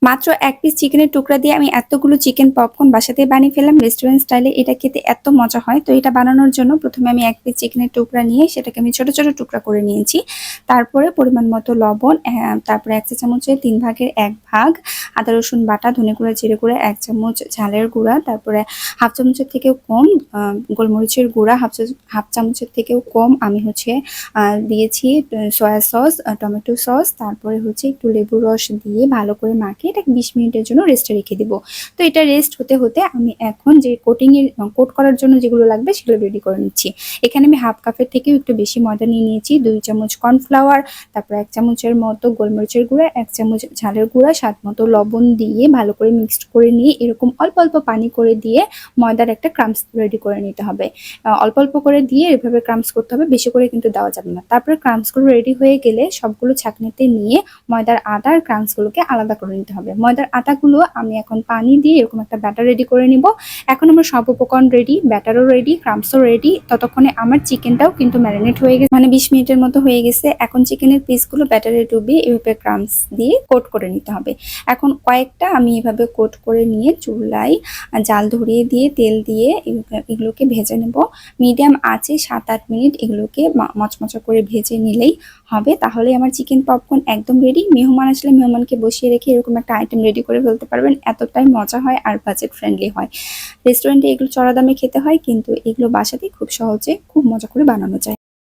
মাত্র ১ পিস চিকেনের টুকরা দিয়ে আমি এতগুলো চিকেন পপকর্ন বাসাতেই বানিয়ে ফেললাম রেস্টুরেন্ট স্টাইলে। এটা খেতে এত মজা হয়। তো এটা বানানোর জন্য ১ম এ আমি ১ পিস চিকেনের টুকরা নিয়ে সেটাকে আমি ছোট, ছোট টুকরা করে নিয়েছি। তারপরে পরিমাণ মতো লবণ, তারপরে ১ চা চামচের ৩ ভাগের ১ ভাগ আদা রসুন বাটা, ধনে গুঁড়া, জিরে গুঁড়া, ১ চামচ ঝালের গুঁড়া, তারপরে হাফ চামচের থেকেও কম গোলমরিচের গুঁড়া, হাফ চামচের থেকেও কম আমি হচ্ছে দিয়েছি সয়া সস, টমেটো সস, তারপরে হচ্ছে একটু লেবুর রস দিয়ে ভালো করে মাখিয়ে এটাকে ২০ মিনিটের জন্য রেস্টে রেখে দিব। তো এটা রেস্ট হতে হতে আমি এখন যে কোট করার জন্য যেগুলো লাগবে সেগুলো রেডি করে নিচ্ছি। এখানে আমি হাফ কাপের থেকেও একটু বেশি ময়দা নিয়ে নিয়েছি, ২ চামচ কর্নফ্লাওয়ার, তারপর ১ চামচের মতো গোলমরিচের গুঁড়া, ১ চামচ ঝালের গুঁড়া, স্বাদ মতো লবণ দিয়ে ভালো করে মিক্সড করে নিয়ে এরকম অল্প অল্প পানি করে দিয়ে ময়দার একটা ক্রাম্বস রেডি করে নিতে হবে। অল্প অল্প করে দিয়ে এভাবে ক্রাম্বস করতে হবে, বেশি করে কিন্তু দেওয়া যাবে না। তারপরে ক্রাম্বসগুলো রেডি হয়ে গেলে সবগুলো ছাঁকনিতে নিয়ে ময়দার আটা আর ক্রাম্বসগুলোকে আলাদা করে নিতে হবে। ময়দার আটাগুলো আমি এখন পানি দিয়ে এরকম একটা ব্যাটার রেডি করে নিব। এখন আমার সব উপকরণ রেডি, ব্যাটারও রেডি, ক্রাম্বসও রেডি। ততক্ষণে আমার চিকেনটাও কিন্তু ম্যারিনেট হয়ে গেছে, মানে ২০ মিনিটের মতো হয়ে গেছে। এখন চিকেনের পিসগুলো ব্যাটারে ডুবিয়ে এভাবে ক্রাম্বস দিয়ে কোট করে নিতে হবে। এখন কয়েকটা আমি এভাবে কোট করে নিয়ে চুলায় জাল ধরিয়ে দিয়ে তেল দিয়ে এগুলোকে ভেজে নেব। মিডিয়াম আঁচে ৭-৮ মিনিট এগুলোকে মচমচা করে ভেজে নিলেই হবে। তাহলে আমার চিকেন পপকর্ন একদম রেডি। মেহমান আসলে মেহমানকে বসিয়ে রেখে এরকম একটা আইটেম রেডি করে ফেলতে পারবেন। এতটাই মজা হয় আর বাজেট ফ্রেন্ডলি হয়। রেস্টুরেন্টে এগুলো চড়া দামে খেতে হয়, কিন্তু এগুলো বাসাতেই খুব সহজে খুব মজা করে বানানো যায়।